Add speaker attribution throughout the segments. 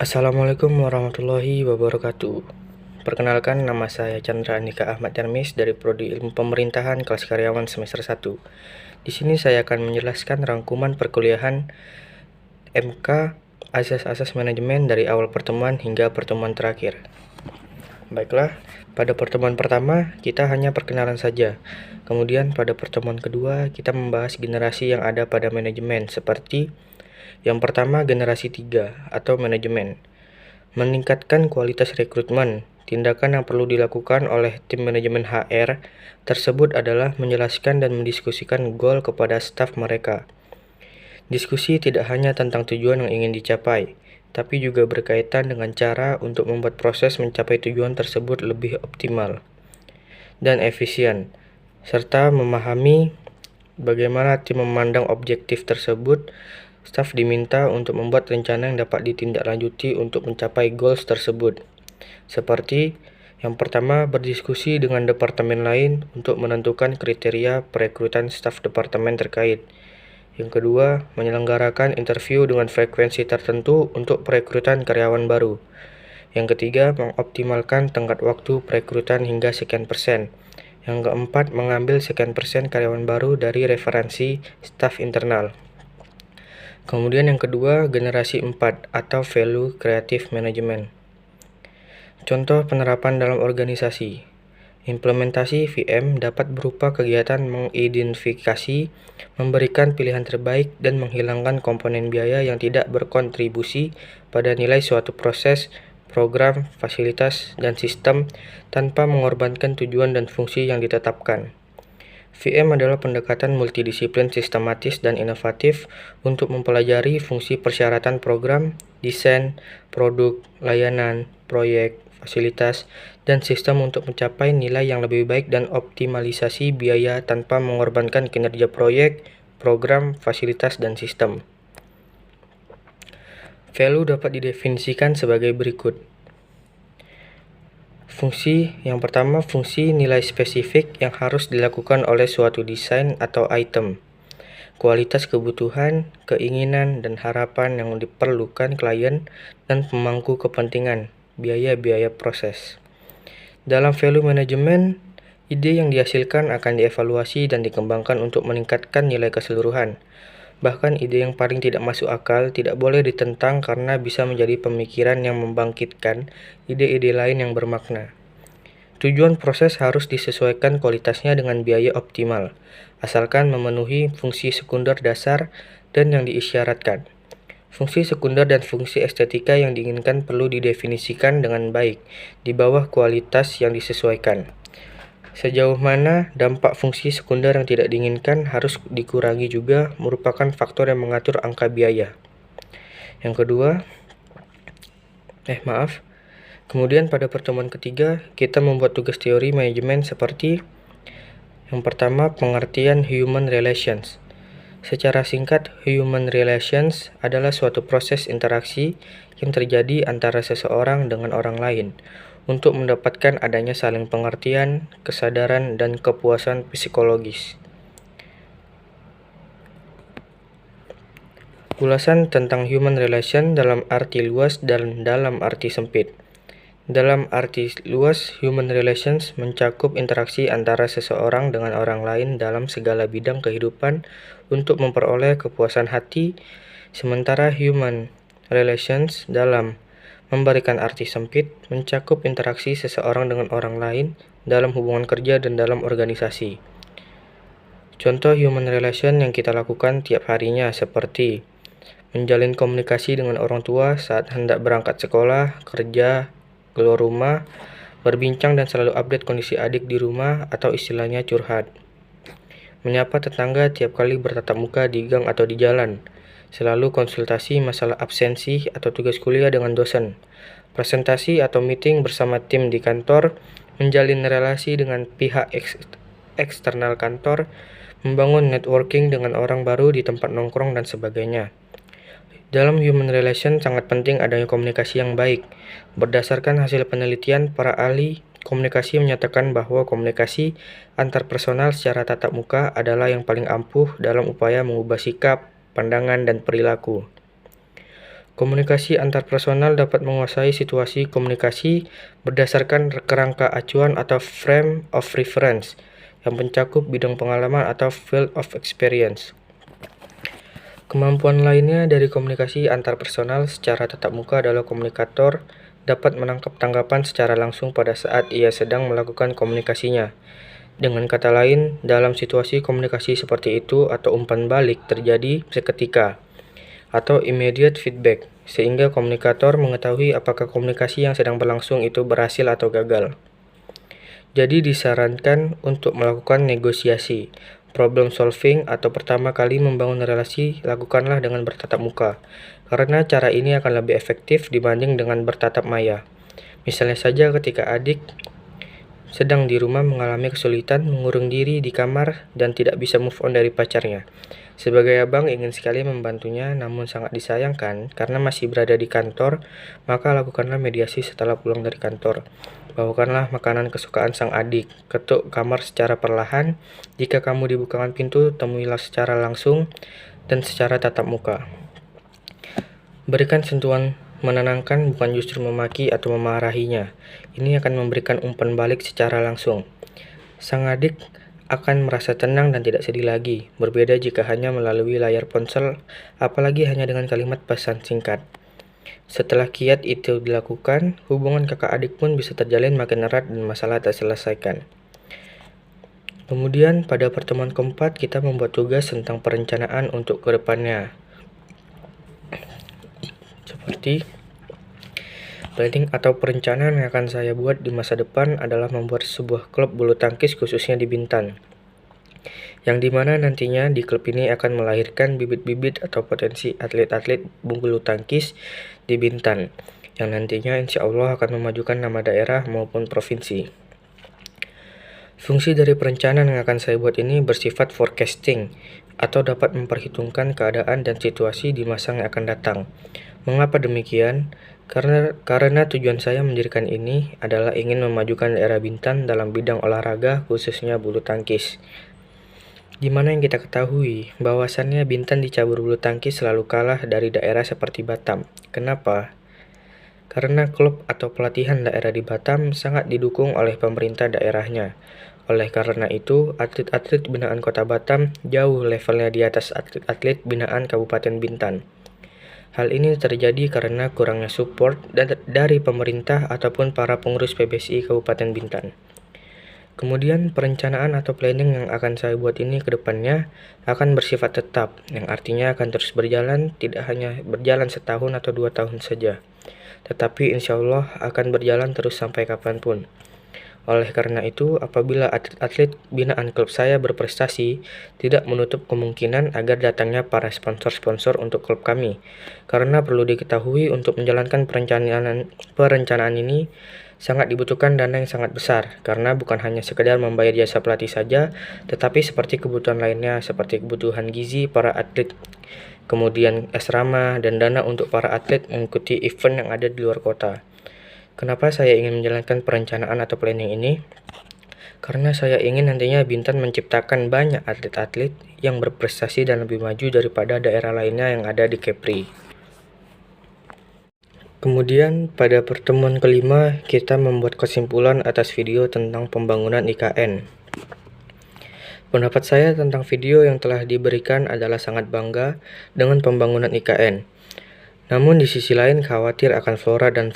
Speaker 1: Assalamualaikum warahmatullahi wabarakatuh. Perkenalkan, nama saya Chandra Andika Ahmad Darmis dari Prodi Ilmu Pemerintahan kelas karyawan semester 1. Di sini saya akan menjelaskan rangkuman perkuliahan MK Asas-asas manajemen dari awal pertemuan hingga pertemuan terakhir. Baiklah, pada pertemuan pertama kita hanya perkenalan saja. Kemudian pada pertemuan kedua kita membahas generasi yang ada pada manajemen seperti yang pertama generasi 3 atau manajemen. Meningkatkan kualitas rekrutmen. Tindakan yang perlu dilakukan oleh tim manajemen HR tersebut adalah menjelaskan dan mendiskusikan goal kepada staf mereka. Diskusi tidak hanya tentang tujuan yang ingin dicapai, tapi juga berkaitan dengan cara untuk membuat proses mencapai tujuan tersebut lebih optimal dan efisien, serta memahami bagaimana tim memandang objektif tersebut. Staf diminta untuk membuat rencana yang dapat ditindaklanjuti untuk mencapai goals tersebut. Seperti yang pertama, berdiskusi dengan departemen lain untuk menentukan kriteria perekrutan staf departemen terkait. Yang kedua, menyelenggarakan interview dengan frekuensi tertentu untuk perekrutan karyawan baru. Yang ketiga, mengoptimalkan tenggat waktu perekrutan hingga sekian persen. Yang keempat, mengambil sekian persen karyawan baru dari referensi staf internal. Kemudian yang kedua, generasi 4 atau Value Creative Management. Contoh penerapan dalam organisasi. Implementasi VM dapat berupa kegiatan mengidentifikasi, memberikan pilihan terbaik, dan menghilangkan komponen biaya yang tidak berkontribusi pada nilai suatu proses, program, fasilitas, dan sistem tanpa mengorbankan tujuan dan fungsi yang ditetapkan. VM adalah pendekatan multidisiplin sistematis dan inovatif untuk mempelajari fungsi persyaratan program, desain, produk, layanan, proyek, fasilitas, dan sistem untuk mencapai nilai yang lebih baik dan optimalisasi biaya tanpa mengorbankan kinerja proyek, program, fasilitas, dan sistem. Value dapat didefinisikan sebagai berikut. Fungsi yang pertama, fungsi nilai spesifik yang harus dilakukan oleh suatu desain atau item. Kualitas kebutuhan, keinginan, dan harapan yang diperlukan klien dan pemangku kepentingan, biaya-biaya proses. Dalam value management, ide yang dihasilkan akan dievaluasi dan dikembangkan untuk meningkatkan nilai keseluruhan. Bahkan ide yang paling tidak masuk akal tidak boleh ditentang karena bisa menjadi pemikiran yang membangkitkan ide-ide lain yang bermakna. Tujuan proses harus disesuaikan kualitasnya dengan biaya optimal, asalkan memenuhi fungsi sekunder dasar dan yang diisyaratkan. Fungsi sekunder dan fungsi estetika yang diinginkan perlu didefinisikan dengan baik di bawah kualitas yang disesuaikan. Sejauh mana dampak fungsi sekunder yang tidak diinginkan harus dikurangi juga merupakan faktor yang mengatur angka biaya. Kemudian pada pertemuan ketiga, kita membuat tugas teori manajemen seperti yang pertama, pengertian human relations. Secara singkat, human relations adalah suatu proses interaksi yang terjadi antara seseorang dengan orang lain untuk mendapatkan adanya saling pengertian, kesadaran, dan kepuasan psikologis. Ulasan tentang human relation dalam arti luas dan dalam arti sempit. Dalam arti luas, human relations mencakup interaksi antara seseorang dengan orang lain dalam segala bidang kehidupan untuk memperoleh kepuasan hati, sementara human relations dalam memberikan arti sempit mencakup interaksi seseorang dengan orang lain dalam hubungan kerja dan dalam organisasi. Contoh human relation yang kita lakukan tiap harinya seperti menjalin komunikasi dengan orang tua saat hendak berangkat sekolah, kerja, keluar rumah, berbincang dan selalu update kondisi adik di rumah atau istilahnya curhat. Menyapa tetangga tiap kali bertatap muka di gang atau di jalan. Selalu konsultasi masalah absensi atau tugas kuliah dengan dosen. Presentasi atau meeting bersama tim di kantor, menjalin relasi dengan pihak eksternal kantor, membangun networking dengan orang baru di tempat nongkrong dan sebagainya. Dalam human relation sangat penting adanya komunikasi yang baik. Berdasarkan hasil penelitian, para ahli komunikasi menyatakan bahwa komunikasi antar personal secara tatap muka adalah yang paling ampuh dalam upaya mengubah sikap, pandangan, dan perilaku. Komunikasi antarpersonal dapat menguasai situasi komunikasi berdasarkan kerangka acuan atau frame of reference yang mencakup bidang pengalaman atau field of experience. Kemampuan lainnya dari komunikasi antarpersonal secara tatap muka adalah komunikator dapat menangkap tanggapan secara langsung pada saat ia sedang melakukan komunikasinya. Dengan kata lain, dalam situasi komunikasi seperti itu atau umpan balik terjadi seketika atau immediate feedback, sehingga komunikator mengetahui apakah komunikasi yang sedang berlangsung itu berhasil atau gagal. Jadi disarankan untuk melakukan negosiasi, problem solving, atau pertama kali membangun relasi, lakukanlah dengan bertatap muka, karena cara ini akan lebih efektif dibanding dengan bertatap maya. Misalnya saja ketika adik sedang di rumah mengalami kesulitan mengurung diri di kamar dan tidak bisa move on dari pacarnya. Sebagai abang ingin sekali membantunya, namun sangat disayangkan karena masih berada di kantor, maka lakukanlah mediasi setelah pulang dari kantor. Bawakanlah makanan kesukaan sang adik, ketuk kamar secara perlahan. Jika kamu dibukakan pintu, temuilah secara langsung dan secara tatap muka. Berikan sentuhan menenangkan, bukan justru memaki atau memarahinya. Ini akan memberikan umpan balik secara langsung. Sang adik akan merasa tenang dan tidak sedih lagi, berbeda jika hanya melalui layar ponsel, apalagi hanya dengan kalimat pesan singkat. Setelah kiat itu dilakukan, hubungan kakak adik pun bisa terjalin makin erat dan masalah terselesaikan. Kemudian pada pertemuan keempat kita membuat tugas tentang perencanaan untuk kedepannya. Seperti planning atau perencanaan yang akan saya buat di masa depan adalah membuat sebuah klub bulu tangkis khususnya di Bintan, yang dimana nantinya di klub ini akan melahirkan bibit-bibit atau potensi atlet-atlet bulu tangkis di Bintan, yang nantinya insya Allah akan memajukan nama daerah maupun provinsi. Fungsi dari perencanaan yang akan saya buat ini bersifat forecasting, atau dapat memperhitungkan keadaan dan situasi di masa yang akan datang. Mengapa demikian? Karena tujuan saya mendirikan ini adalah ingin memajukan daerah Bintan dalam bidang olahraga, khususnya bulu tangkis. Di mana yang kita ketahui bahwasannya Bintan di cabur bulu tangkis selalu kalah dari daerah seperti Batam. Kenapa? Karena klub atau pelatihan daerah di Batam sangat didukung oleh pemerintah daerahnya. Oleh karena itu, atlet-atlet binaan Kota Batam jauh levelnya di atas atlet-atlet binaan Kabupaten Bintan. Hal ini terjadi karena kurangnya support dari pemerintah ataupun para pengurus PBSI Kabupaten Bintan. Kemudian perencanaan atau planning yang akan saya buat ini ke depannya akan bersifat tetap, yang artinya akan terus berjalan, tidak hanya berjalan setahun atau 2 tahun saja, tetapi insya Allah akan berjalan terus sampai kapanpun. Oleh karena itu, apabila atlet-atlet binaan klub saya berprestasi, tidak menutup kemungkinan agar datangnya para sponsor-sponsor untuk klub kami. Karena perlu diketahui untuk menjalankan perencanaan ini sangat dibutuhkan dana yang sangat besar, karena bukan hanya sekedar membayar jasa pelatih saja, tetapi seperti kebutuhan lainnya seperti kebutuhan gizi para atlet, kemudian asrama dan dana untuk para atlet mengikuti event yang ada di luar kota. Kenapa saya ingin menjalankan perencanaan atau planning ini? Karena saya ingin nantinya Bintan menciptakan banyak atlet-atlet yang berprestasi dan lebih maju daripada daerah lainnya yang ada di Kepri. Kemudian pada pertemuan kelima kita membuat kesimpulan atas video tentang pembangunan IKN. Pendapat saya tentang video yang telah diberikan adalah sangat bangga dengan pembangunan IKN. Namun di sisi lain khawatir akan flora dan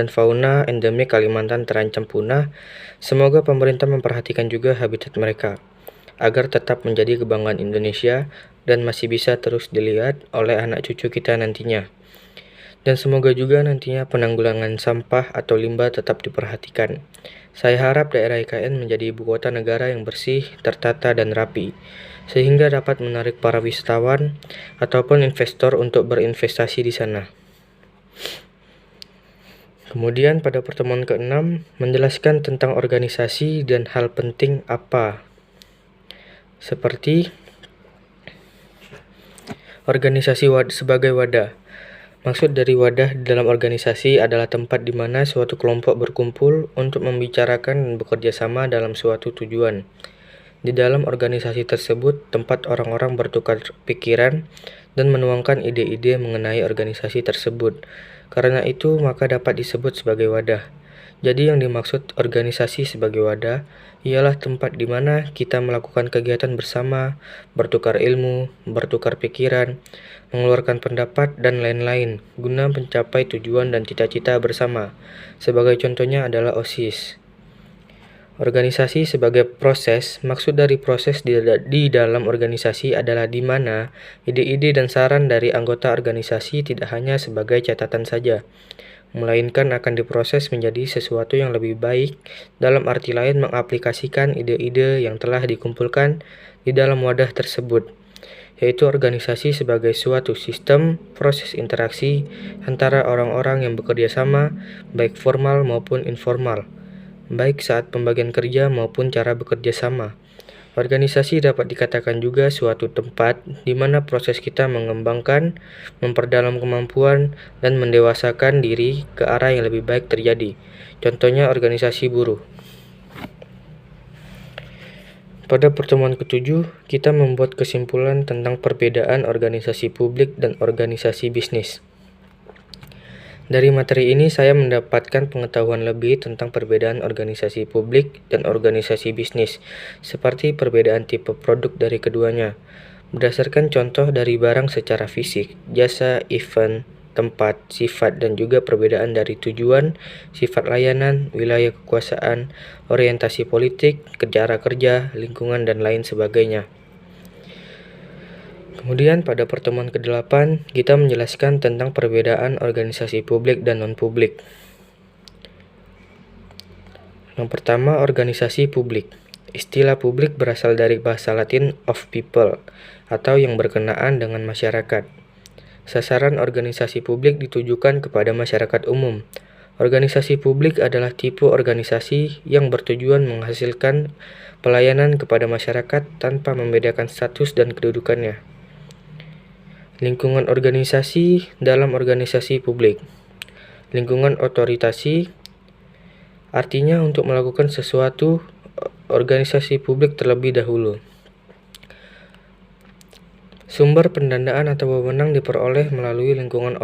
Speaker 1: fauna endemik Kalimantan terancam punah. Semoga pemerintah memperhatikan juga habitat mereka, agar tetap menjadi kebanggaan Indonesia dan masih bisa terus dilihat oleh anak cucu kita nantinya. Dan semoga juga nantinya penanggulangan sampah atau limbah tetap diperhatikan. Saya harap daerah IKN menjadi ibu kota negara yang bersih, tertata dan rapi, sehingga dapat menarik para wisatawan ataupun investor untuk berinvestasi di sana. Kemudian pada pertemuan ke-6 menjelaskan tentang organisasi dan hal penting apa. Seperti organisasi sebagai wadah. Maksud dari wadah dalam organisasi adalah tempat di mana suatu kelompok berkumpul untuk membicarakan dan bekerja sama dalam suatu tujuan. Di dalam organisasi tersebut, tempat orang-orang bertukar pikiran dan menuangkan ide-ide mengenai organisasi tersebut. Karena itu, maka dapat disebut sebagai wadah. Jadi yang dimaksud organisasi sebagai wadah ialah tempat di mana kita melakukan kegiatan bersama, bertukar ilmu, bertukar pikiran, mengeluarkan pendapat, dan lain-lain guna mencapai tujuan dan cita-cita bersama. Sebagai contohnya adalah OSIS. Organisasi sebagai proses, maksud dari proses di dalam organisasi adalah di mana ide-ide dan saran dari anggota organisasi tidak hanya sebagai catatan saja, melainkan akan diproses menjadi sesuatu yang lebih baik, dalam arti lain mengaplikasikan ide-ide yang telah dikumpulkan di dalam wadah tersebut, yaitu organisasi sebagai suatu sistem proses interaksi antara orang-orang yang bekerja sama, baik formal maupun informal, baik saat pembagian kerja maupun cara bekerja sama. Organisasi dapat dikatakan juga suatu tempat di mana proses kita mengembangkan, memperdalam kemampuan, dan mendewasakan diri ke arah yang lebih baik terjadi. Contohnya organisasi buruh. Pada pertemuan ke-7, kita membuat kesimpulan tentang perbedaan organisasi publik dan organisasi bisnis. Dari materi ini saya mendapatkan pengetahuan lebih tentang perbedaan organisasi publik dan organisasi bisnis, seperti perbedaan tipe produk dari keduanya, berdasarkan contoh dari barang secara fisik, jasa, event, tempat, sifat, dan juga perbedaan dari tujuan, sifat layanan, wilayah kekuasaan, orientasi politik, cara kerja, lingkungan, dan lain sebagainya. Kemudian pada pertemuan ke-8, kita menjelaskan tentang perbedaan organisasi publik dan non-publik. Yang pertama, organisasi publik. Istilah publik berasal dari bahasa Latin of people, atau yang berkenaan dengan masyarakat. Sasaran organisasi publik ditujukan kepada masyarakat umum. Organisasi publik adalah tipe organisasi yang bertujuan menghasilkan pelayanan kepada masyarakat tanpa membedakan status dan kedudukannya. Lingkungan organisasi dalam organisasi publik. Lingkungan otoritasi artinya untuk melakukan sesuatu organisasi publik terlebih dahulu. Sumber pendanaan atau wewenang diperoleh melalui lingkungan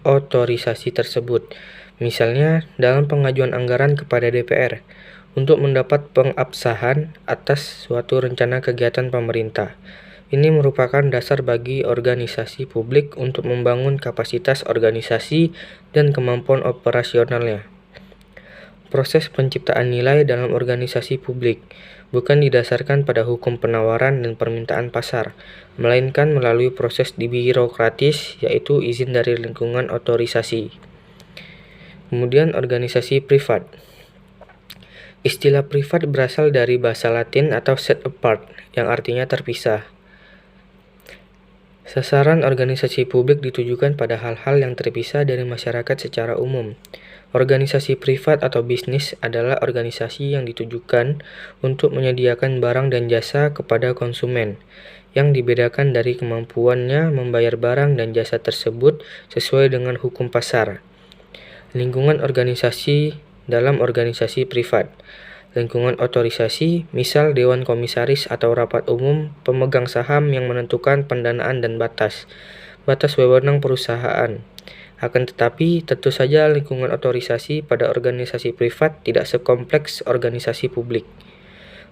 Speaker 1: otorisasi tersebut. Misalnya, dalam pengajuan anggaran kepada DPR untuk mendapat pengabsahan atas suatu rencana kegiatan pemerintah. Ini merupakan dasar bagi organisasi publik untuk membangun kapasitas organisasi dan kemampuan operasionalnya. Proses penciptaan nilai dalam organisasi publik bukan didasarkan pada hukum penawaran dan permintaan pasar, melainkan melalui proses birokratis, yaitu izin dari lingkungan otorisasi. Kemudian organisasi privat. Istilah privat berasal dari bahasa Latin atau set apart, yang artinya terpisah. Sasaran organisasi publik ditujukan pada hal-hal yang terpisah dari masyarakat secara umum. Organisasi privat atau bisnis adalah organisasi yang ditujukan untuk menyediakan barang dan jasa kepada konsumen, yang dibedakan dari kemampuannya membayar barang dan jasa tersebut sesuai dengan hukum pasar. Lingkungan organisasi dalam organisasi privat. Lingkungan otorisasi, misal Dewan Komisaris atau rapat umum pemegang saham yang menentukan pendanaan dan batas wewenang perusahaan. Akan tetapi, tentu saja lingkungan otorisasi pada organisasi privat tidak sekompleks organisasi publik.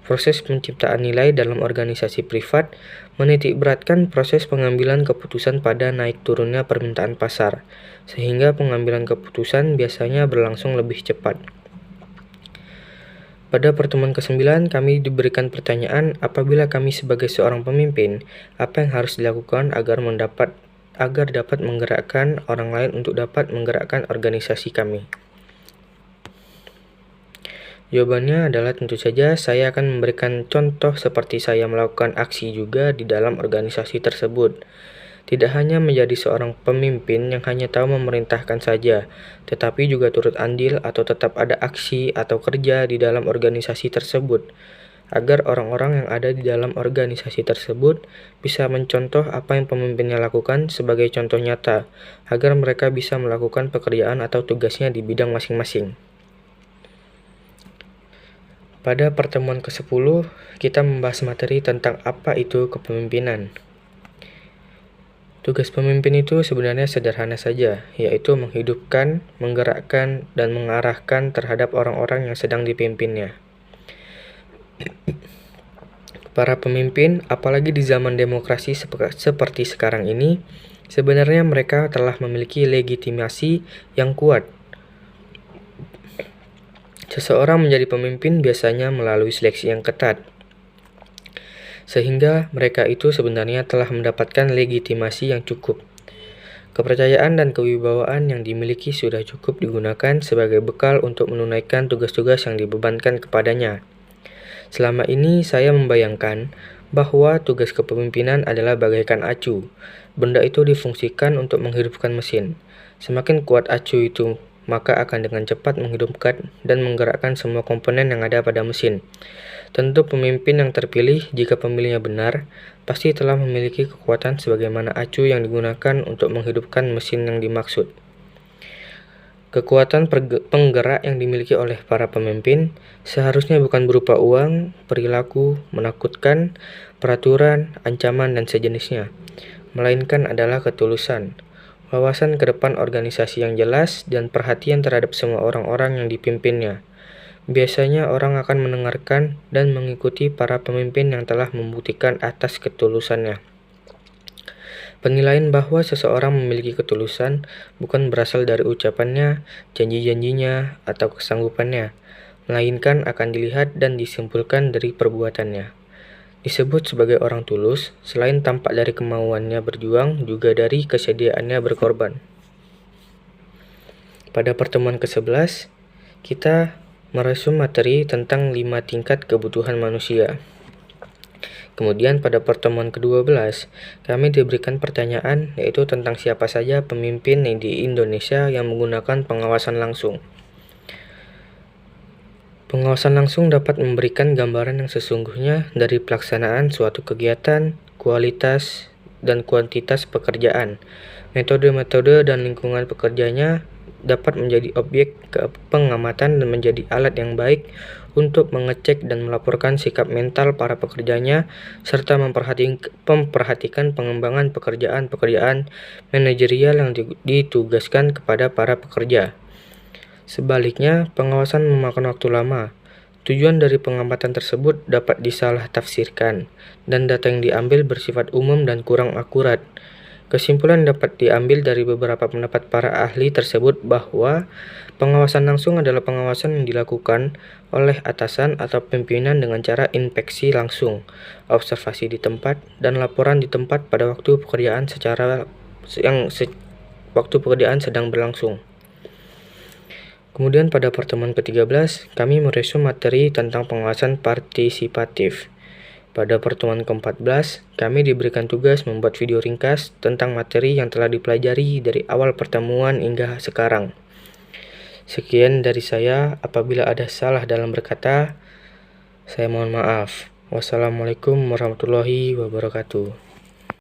Speaker 1: Proses penciptaan nilai dalam organisasi privat menitikberatkan proses pengambilan keputusan pada naik turunnya permintaan pasar, sehingga pengambilan keputusan biasanya berlangsung lebih cepat. Pada pertemuan ke-9, kami diberikan pertanyaan, apabila kami sebagai seorang pemimpin, apa yang harus dilakukan agar dapat menggerakkan orang lain untuk dapat menggerakkan organisasi kami? Jawabannya adalah tentu saja saya akan memberikan contoh seperti saya melakukan aksi juga di dalam organisasi tersebut. Tidak hanya menjadi seorang pemimpin yang hanya tahu memerintahkan saja, tetapi juga turut andil atau tetap ada aksi atau kerja di dalam organisasi tersebut, agar orang-orang yang ada di dalam organisasi tersebut bisa mencontoh apa yang pemimpinnya lakukan sebagai contoh nyata, agar mereka bisa melakukan pekerjaan atau tugasnya di bidang masing-masing. Pada pertemuan ke-10, kita membahas materi tentang apa itu kepemimpinan. Tugas pemimpin itu sebenarnya sederhana saja, yaitu menghidupkan, menggerakkan, dan mengarahkan terhadap orang-orang yang sedang dipimpinnya. Para pemimpin, apalagi di zaman demokrasi seperti sekarang ini, sebenarnya mereka telah memiliki legitimasi yang kuat. Seseorang menjadi pemimpin biasanya melalui seleksi yang ketat, sehingga mereka itu sebenarnya telah mendapatkan legitimasi yang cukup. Kepercayaan dan kewibawaan yang dimiliki sudah cukup digunakan sebagai bekal untuk menunaikan tugas-tugas yang dibebankan kepadanya. Selama ini saya membayangkan bahwa tugas kepemimpinan adalah bagaikan acu. Benda itu difungsikan untuk menghidupkan mesin. Semakin kuat acu itu, maka akan dengan cepat menghidupkan dan menggerakkan semua komponen yang ada pada mesin. Tentu pemimpin yang terpilih, jika pemilihnya benar, pasti telah memiliki kekuatan sebagaimana acu yang digunakan untuk menghidupkan mesin yang dimaksud. Kekuatan penggerak yang dimiliki oleh para pemimpin seharusnya bukan berupa uang, perilaku, menakutkan, peraturan, ancaman, dan sejenisnya, melainkan adalah ketulusan, wawasan ke depan organisasi yang jelas, dan perhatian terhadap semua orang-orang yang dipimpinnya. Biasanya orang akan mendengarkan dan mengikuti para pemimpin yang telah membuktikan atas ketulusannya. Penilaian bahwa seseorang memiliki ketulusan bukan berasal dari ucapannya, janji-janjinya, atau kesanggupannya, melainkan akan dilihat dan disimpulkan dari perbuatannya. Disebut sebagai orang tulus, selain tampak dari kemauannya berjuang, juga dari kesediaannya berkorban. Pada pertemuan ke-11, kita meresum materi tentang 5 tingkat kebutuhan manusia. Kemudian pada pertemuan ke-12, kami diberikan pertanyaan yaitu tentang siapa saja pemimpin di Indonesia yang menggunakan pengawasan langsung. Pengawasan langsung dapat memberikan gambaran yang sesungguhnya dari pelaksanaan suatu kegiatan, kualitas, dan kuantitas pekerjaan. Metode-metode dan lingkungan pekerjanya dapat menjadi objek pengamatan dan menjadi alat yang baik untuk mengecek dan melaporkan sikap mental para pekerjanya, serta memperhatikan pengembangan pekerjaan-pekerjaan manajerial yang ditugaskan kepada para pekerja. Sebaliknya, pengawasan memakan waktu lama. Tujuan dari pengamatan tersebut dapat disalah tafsirkan, dan data yang diambil bersifat umum dan kurang akurat. Kesimpulan dapat diambil dari beberapa pendapat para ahli tersebut bahwa pengawasan langsung adalah pengawasan yang dilakukan oleh atasan atau pimpinan dengan cara inspeksi langsung, observasi di tempat, dan laporan di tempat pada waktu pekerjaan sedang berlangsung. Kemudian pada pertemuan ke-13, kami meresum materi tentang pengawasan partisipatif. Pada pertemuan ke-14, kami diberikan tugas membuat video ringkas tentang materi yang telah dipelajari dari awal pertemuan hingga sekarang. Sekian dari saya. Apabila ada salah dalam berkata, saya mohon maaf. Wassalamualaikum warahmatullahi wabarakatuh.